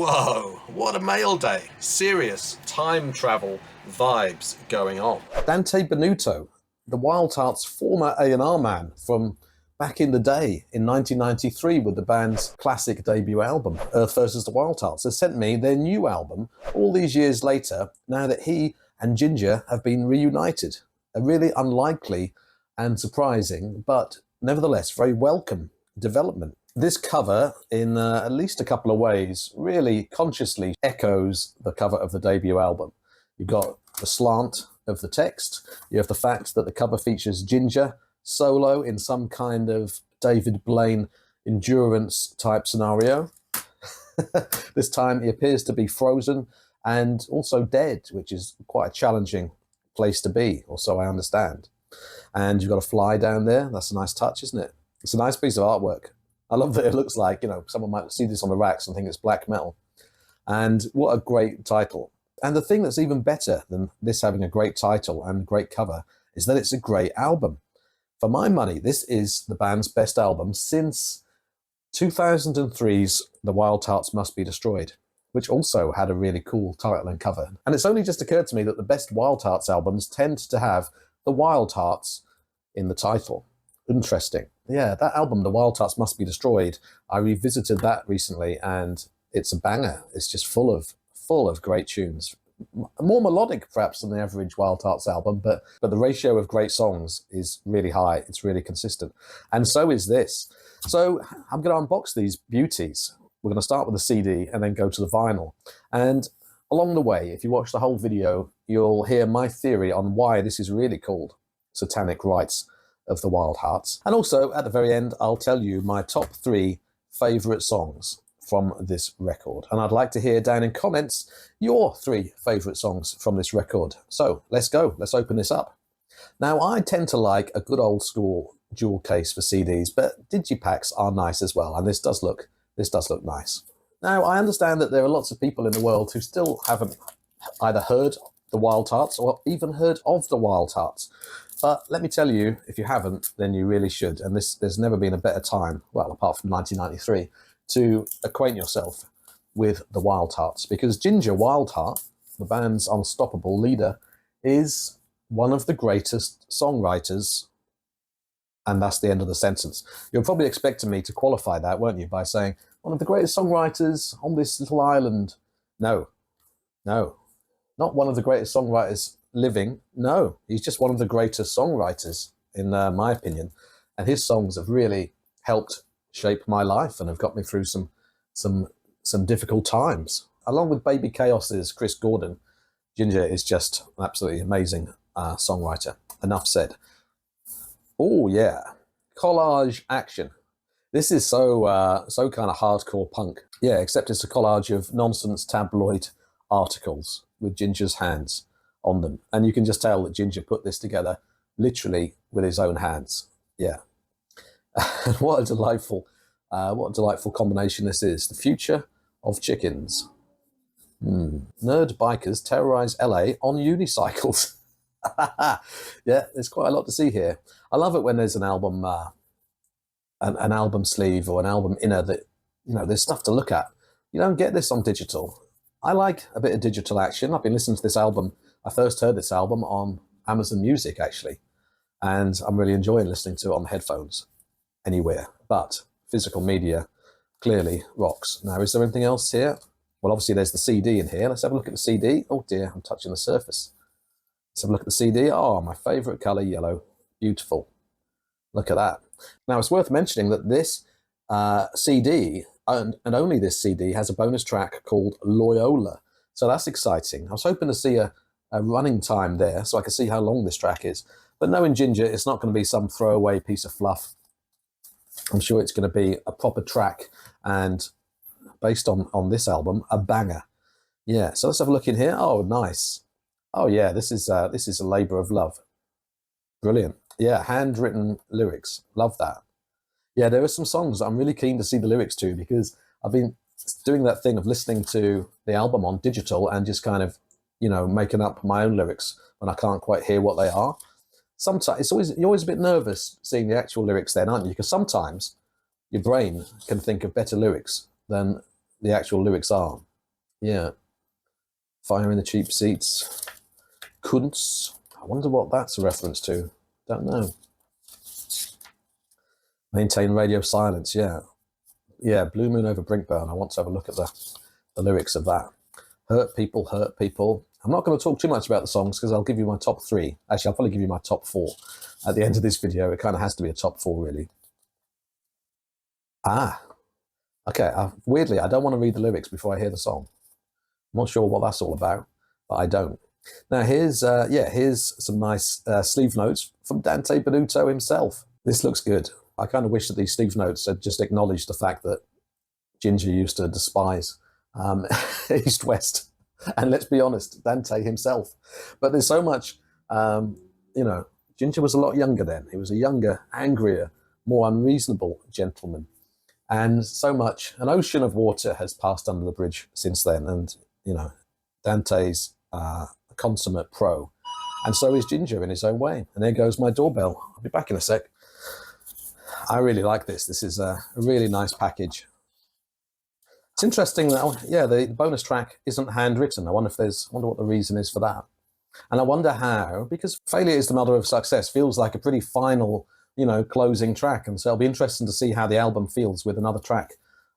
Whoa, what a mail day. Serious time travel vibes going on. Dante Benuto, the Wildhearts' former A&R man from back in the day in 1993 with the band's classic debut album, Earth vs. the Wildhearts, has sent me their new album all these years later, now that he and Ginger have been reunited. A really unlikely and surprising, but nevertheless very welcome development. This cover, in at least a couple of ways, really consciously echoes the cover of the debut album. You've got the slant of the text, you have the fact that the cover features Ginger solo in some kind of David Blaine endurance type scenario. This time he appears to be frozen and also dead, which is quite a challenging place to be, or so I understand. And you've got a fly down there. That's a nice touch, isn't it? It's a nice piece of artwork. I love that it looks like, someone might see this on the racks and think it's black metal. And what a great title. And the thing that's even better than this having a great title and a great cover is that it's a great album. For my money, this is the band's best album since 2003's The Wildhearts Must Be Destroyed, which also had a really cool title and cover. And it's only just occurred to me that the best Wildhearts albums tend to have The Wildhearts in the title. Interesting. Yeah, that album, The Wildhearts Must Be Destroyed, I revisited that recently and it's a banger. It's just full of great tunes. More melodic perhaps than the average Wildhearts album, but the ratio of great songs is really high. It's really consistent. And so is this. So I'm going to unbox these beauties. We're going to start with the CD and then go to the vinyl. And along the way, if you watch the whole video, you'll hear my theory on why this is really called Satanic Rites of the Wildhearts. And also, at the very end, I'll tell you my top 3 favourite songs from this record. And I'd like to hear down in comments your 3 favourite songs from this record. So let's go. Let's open this up. Now, I tend to like a good old school jewel case for CDs, but digipacks are nice as well. And this does look nice. Now, I understand that there are lots of people in the world who still haven't either heard the Wildhearts or even heard of the Wildhearts. But let me tell you, if you haven't, then you really should. And there's never been a better time, well, apart from 1993, to acquaint yourself with the Wildhearts. Because Ginger Wildheart, the band's unstoppable leader, is one of the greatest songwriters. And that's the end of the sentence. You're probably expecting me to qualify that, weren't you, by saying, one of the greatest songwriters on this little island. No, not one of the greatest songwriters living. No, he's just one of the greatest songwriters, in my opinion. And his songs have really helped shape my life and have got me through some difficult times. Along with Baby Chaos's Chris Gordon, Ginger is just an absolutely amazing songwriter. Enough said. Oh yeah, collage action. This is so kind of hardcore punk. Yeah, except it's a collage of nonsense tabloid articles with Ginger's hands on them. And you can just tell that Ginger put this together literally with his own hands. Yeah. What a delightful combination this is. The future of chickens. Nerd bikers terrorize LA on unicycles. Yeah, there's quite a lot to see here. I love it when there's an album, an album sleeve or an album inner that, there's stuff to look at. You don't get this on digital. I like a bit of digital action. I've been listening to this album. I first heard this album on Amazon Music, actually, and I'm really enjoying listening to it on the headphones anywhere. But physical media clearly rocks. Now, is there anything else here? Well, obviously there's the CD in here. Let's have a look at the CD. Oh dear, I'm touching the surface. Let's have a look at the CD. Oh, my favourite colour, yellow. Beautiful. Look at that. Now, it's worth mentioning that this CD, and only this CD, has a bonus track called Loyola. So that's exciting. I was hoping to see a running time there so I could see how long this track is. But knowing Ginger, it's not going to be some throwaway piece of fluff. I'm sure it's going to be a proper track and, based on this album, a banger. Yeah, so let's have a look in here. Oh, nice. Oh yeah, this is a labour of love. Brilliant. Yeah, handwritten lyrics. Love that. Yeah, there are some songs I'm really keen to see the lyrics to because I've been doing that thing of listening to the album on digital and just kind of, making up my own lyrics when I can't quite hear what they are. Sometimes you're always a bit nervous seeing the actual lyrics then, aren't you? Because sometimes your brain can think of better lyrics than the actual lyrics are. Yeah. Fire in the cheap seats. Kunz. I wonder what that's a reference to. Don't know. Maintain radio silence. Yeah. Yeah. Blue Moon over Brinkburn. I want to have a look at the lyrics of that. Hurt people, hurt people. I'm not going to talk too much about the songs because I'll give you my top 3. Actually, I'll probably give you my top 4 at the end of this video. It kind of has to be a top 4, really. Ah, okay. Weirdly, I don't want to read the lyrics before I hear the song. I'm not sure what that's all about, but I don't. Now, here's some nice sleeve notes from Dante Benuto himself. This looks good. I kind of wish that these sleeve notes had just acknowledged the fact that Ginger used to despise East West, and let's be honest, Dante himself. But there's so much, Ginger was a lot younger then. He was a younger, angrier, more unreasonable gentleman. And so much, an ocean of water has passed under the bridge since then. And, Dante's a consummate pro. And so is Ginger in his own way. And there goes my doorbell. I'll be back in a sec. I really like this. This is a really nice package. It's interesting that, the bonus track isn't handwritten. I wonder what the reason is for that. And I wonder how, because failure is the mother of success feels like a pretty final, closing track. And so it'll be interesting to see how the album feels with another track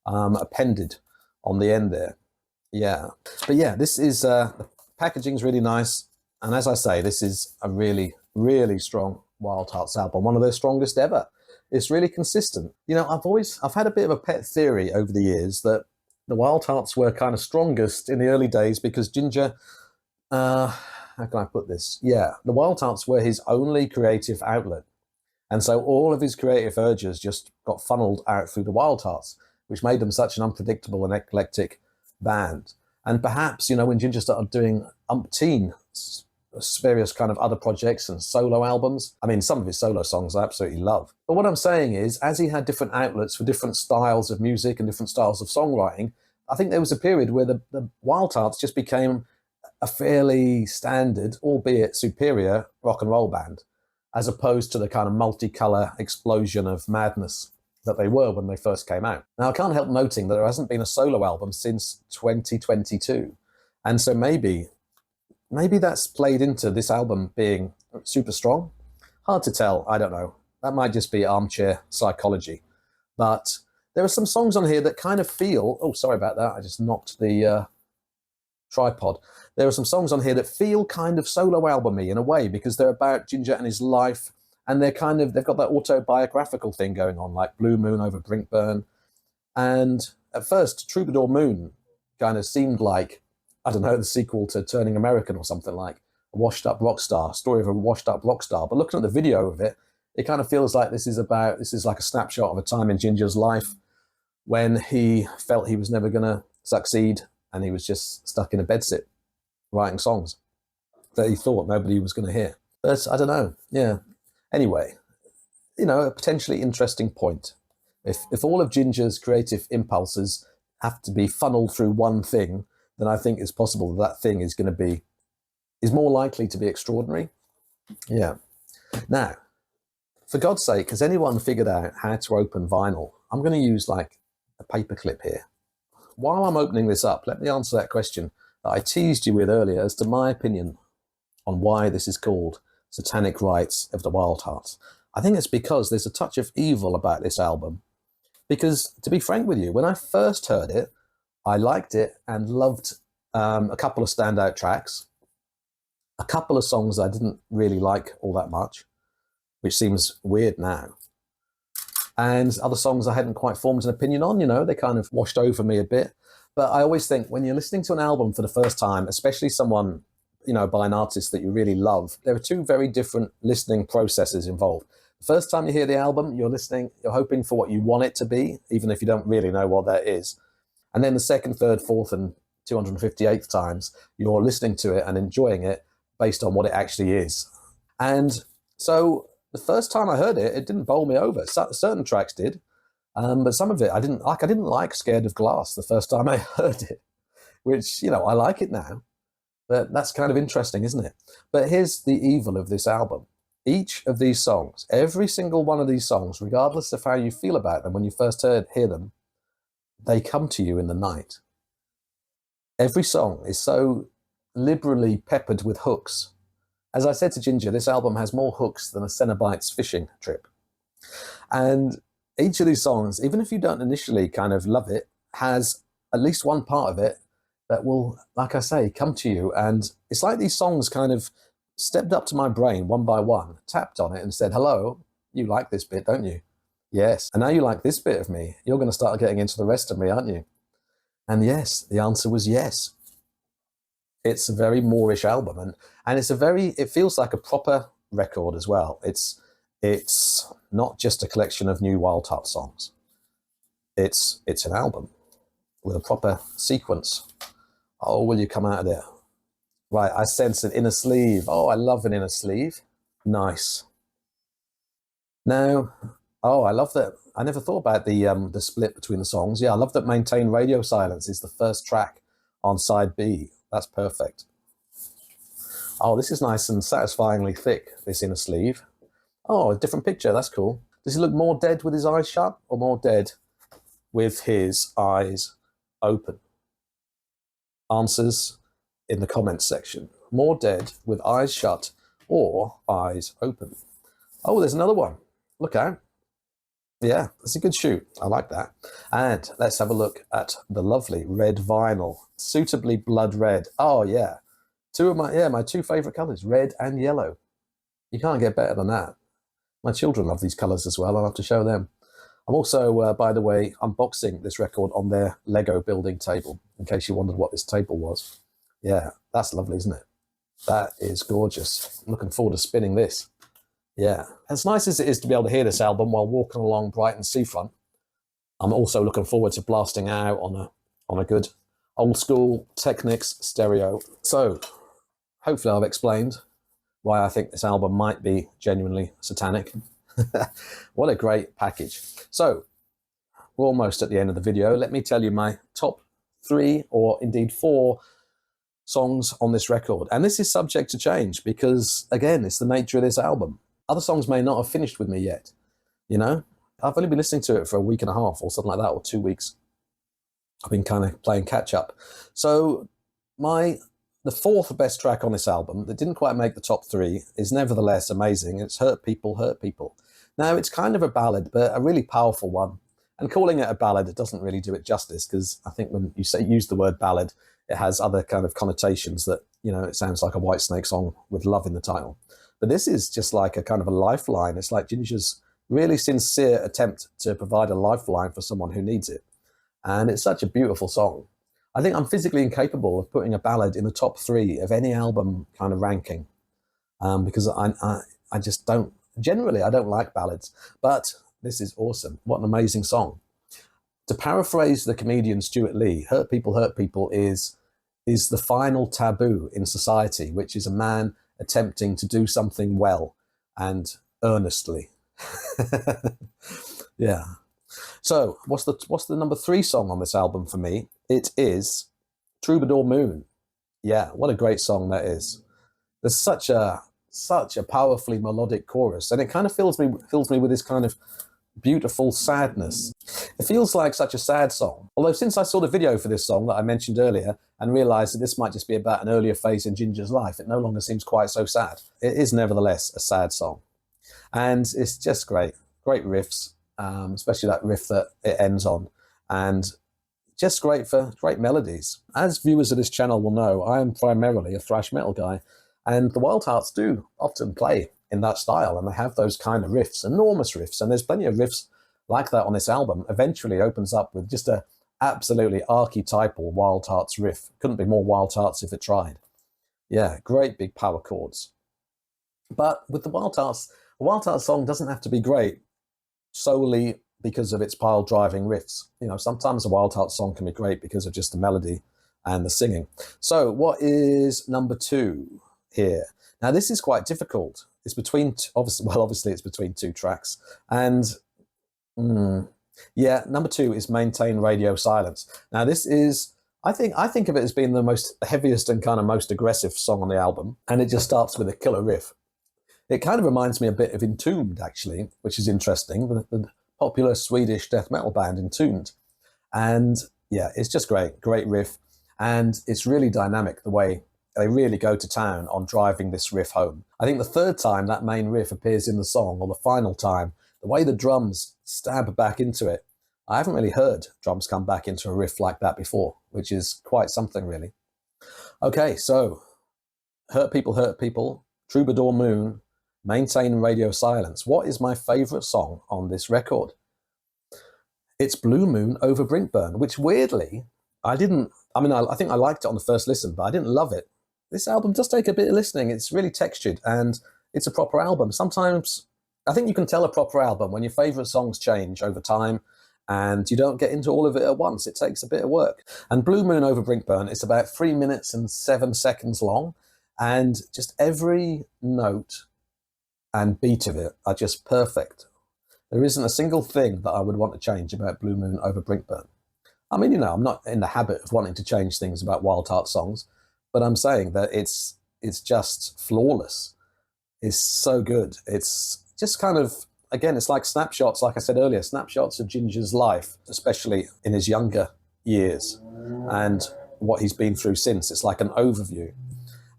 appended on the end there. Yeah. But yeah, this is, the packaging's really nice. And as I say, this is a really, really strong Wildhearts album, one of their strongest ever. It's really consistent. I've had a bit of a pet theory over the years that the Wildhearts were kind of strongest in the early days because Ginger, how can I put this? Yeah, the Wildhearts were his only creative outlet. And so all of his creative urges just got funneled out through the Wildhearts, which made them such an unpredictable and eclectic band. And perhaps, when Ginger started doing umpteen various kind of other projects and solo albums, I mean, some of his solo songs I absolutely love. But what I'm saying is, as he had different outlets for different styles of music and different styles of songwriting, I think there was a period where the Wildhearts just became a fairly standard, albeit superior, rock and roll band, as opposed to the kind of multicolour explosion of madness that they were when they first came out. Now, I can't help noting that there hasn't been a solo album since 2022. And so maybe that's played into this album being super strong. Hard to tell, I don't know. That might just be armchair psychology. But there are some songs on here that kind of feel, oh, sorry about that, I just knocked the tripod. There are some songs on here that feel kind of solo album-y in a way because they're about Ginger and his life, and they've got that autobiographical thing going on, like Blue Moon over Brinkburn. And at first, Troubadour Moon kind of seemed like, I don't know, the sequel to Turning American or something, like a washed-up rock star, story of a washed-up rock star. But looking at the video of it, it kind of feels like this is like a snapshot of a time in Ginger's life when he felt he was never going to succeed and he was just stuck in a bedsit writing songs that he thought nobody was going to hear. But I don't know. Yeah. Anyway, a potentially interesting point. If all of Ginger's creative impulses have to be funneled through one thing, then I think it's possible that thing is more likely to be extraordinary. Yeah. Now, for God's sake, has anyone figured out how to open vinyl? I'm going to use like a paperclip here. While I'm opening this up, let me answer that question that I teased you with earlier as to my opinion on why this is called Satanic Rites of the Wildhearts. I think it's because there's a touch of evil about this album. Because, to be frank with you, when I first heard it, I liked it and loved a couple of standout tracks, a couple of songs I didn't really like all that much, which seems weird now, and other songs I hadn't quite formed an opinion on, they kind of washed over me a bit. But I always think when you're listening to an album for the first time, especially someone, by an artist that you really love, there are two very different listening processes involved. The first time you hear the album, you're listening, you're hoping for what you want it to be, even if you don't really know what that is. And then the second, third, fourth, and 258th times, you're listening to it and enjoying it based on what it actually is. And so the first time I heard it, it didn't bowl me over. Certain tracks did, but some of it I didn't like. I didn't like Scared of Glass the first time I heard it, which, I like it now. But that's kind of interesting, isn't it? But here's the evil of this album. Each of these songs, every single one of these songs, regardless of how you feel about them when you first hear them, they come to you in the night. Every song is so liberally peppered with hooks. As I said to Ginger, this album has more hooks than a Cenobites fishing trip. And each of these songs, even if you don't initially kind of love it, has at least one part of it that will, like I say, come to you. And it's like these songs kind of stepped up to my brain one by one, tapped on it and said, hello, you like this bit, don't you? Yes. And now you like this bit of me. You're going to start getting into the rest of me, aren't you? And yes, the answer was yes. It's a very Moorish album, and it feels like a proper record as well. It's not just a collection of new Wildhearts songs. It's an album with a proper sequence. Oh, will you come out of there? Right, I sense an inner sleeve. Oh, I love an inner sleeve. Nice. Now, oh, I love that. I never thought about the split between the songs. Yeah, I love that Maintain Radio Silence is the first track on side B. That's perfect. Oh, this is nice and satisfyingly thick, this inner sleeve. Oh, a different picture. That's cool. Does he look more dead with his eyes shut or more dead with his eyes open? Answers in the comments section. More dead with eyes shut or eyes open. Oh, there's another one. Look out. Yeah, that's a good shoot. I like that. And let's have a look at the lovely red vinyl. Suitably blood red. Oh, yeah. My two favorite colors, red and yellow. You can't get better than that. My children love these colors as well. I'll have to show them. I'm also, by the way, unboxing this record on their Lego building table, in case you wondered what this table was. Yeah, that's lovely, isn't it? That is gorgeous. I'm looking forward to spinning this. Yeah, as nice as it is to be able to hear this album while walking along Brighton seafront, I'm also looking forward to blasting out on a good old school Technics stereo. So, hopefully I've explained why I think this album might be genuinely satanic. What a great package. So, we're almost at the end of the video. Let me tell you my top 3 or indeed 4 songs on this record. And this is subject to change because, again, it's the nature of this album. Other songs may not have finished with me yet, you know? I've only been listening to it for a week and a half or something like that, or 2 weeks. I've been kind of playing catch up. So the 4th best track on this album that didn't quite make the top 3 is nevertheless amazing. It's Hurt People, Hurt People. Now, it's kind of a ballad, but a really powerful one. And calling it a ballad, it doesn't really do it justice, because I think when you use the word ballad, it has other kind of connotations that, you know, it sounds like a Whitesnake song with love in the title. But this is just like a kind of a lifeline. It's like Ginger's really sincere attempt to provide a lifeline for someone who needs it. And it's such a beautiful song. I think I'm physically incapable of putting a ballad in the top 3 of any album kind of ranking, because I just don't, generally I don't like ballads, but this is awesome. What an amazing song. To paraphrase the comedian Stuart Lee, Hurt People is the final taboo in society, which is a man attempting to do something well and earnestly. Yeah. So what's the number 3 song on this album for me? It is Troubadour Moon. Yeah, what a great song that is. There's such a powerfully melodic chorus, and it kind of fills me with this kind of beautiful sadness. It feels like such a sad song. Although since I saw the video for this song that I mentioned earlier and realised that this might just be about an earlier phase in Ginger's life, it no longer seems quite so sad. It is nevertheless a sad song. And it's just great. Great riffs, especially that riff that it ends on. And just great for great melodies. As viewers of this channel will know, I am primarily a thrash metal guy, and the Wildhearts do often play in that style, and they have those kind of riffs, enormous riffs, and there's plenty of riffs like that on this album. Eventually opens up with just a absolutely archetypal Wildhearts riff. Couldn't be more Wildhearts if it tried. Yeah, great big power chords. But with the Wildhearts, a Wildhearts song doesn't have to be great solely because of its pile-driving riffs. You know, sometimes a Wildhearts song can be great because of just the melody and the singing. So what is number 2 here? Now, this is quite difficult. It's between, obviously it's between 2 tracks. And yeah, number 2 is Maintain Radio Silence. Now, this is, I think of it as being the heaviest and kind of most aggressive song on the album. And it just starts with a killer riff. It kind of reminds me a bit of Entombed, actually, which is interesting. The popular Swedish death metal band Entombed. And yeah, it's just great riff. And it's really dynamic the way they really go to town on driving this riff home. I think the third time that main riff appears in the song, or the final time, the way the drums stab back into it, I haven't really heard drums come back into a riff like that before, which is quite something, really. Okay, so Hurt People, Troubadour Moon, Maintain Radio Silence. What is my favourite song on this record? It's Blue Moon Over Brinkburn, which weirdly, I think I liked it on the first listen, but I didn't love it. This album does take a bit of listening. It's really textured, and it's a proper album. Sometimes, I think you can tell a proper album when your favourite songs change over time, and you don't get into all of it at once. It takes a bit of work. And Blue Moon Over Brinkburn is about 3 minutes and 7 seconds long, and just every note and beat of it are just perfect. There isn't a single thing that I would want to change about Blue Moon Over Brinkburn. I mean, I'm not in the habit of wanting to change things about Wildhearts songs, but I'm saying that it's just flawless. It's so good. It's just kind of, again, it's like snapshots, like I said earlier, snapshots of Ginger's life, especially in his younger years and what he's been through since. It's like an overview.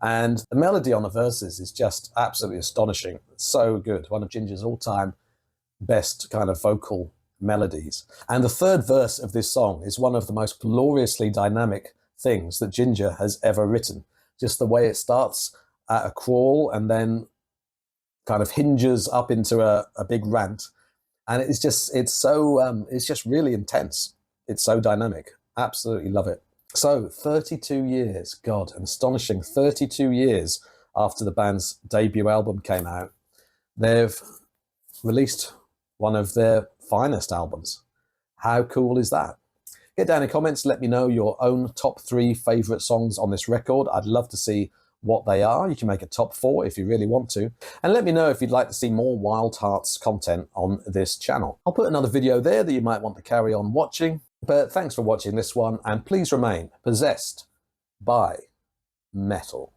And the melody on the verses is just absolutely astonishing. It's so good. One of Ginger's all-time best kind of vocal melodies. And the third verse of this song is one of the most gloriously dynamic things that Ginger has ever written. Just the way it starts at a crawl and then kind of hinges up into a big rant. And it's just really intense. It's so dynamic. Absolutely love it. So 32 years, God, an astonishing 32 years after the band's debut album came out, they've released one of their finest albums. How cool is that? Get down in the comments, let me know your own top 3 favourite songs on this record. I'd love to see what they are. You can make a top 4 if you really want to. And let me know if you'd like to see more Wildhearts content on this channel. I'll put another video there that you might want to carry on watching. But thanks for watching this one, and please remain possessed by metal.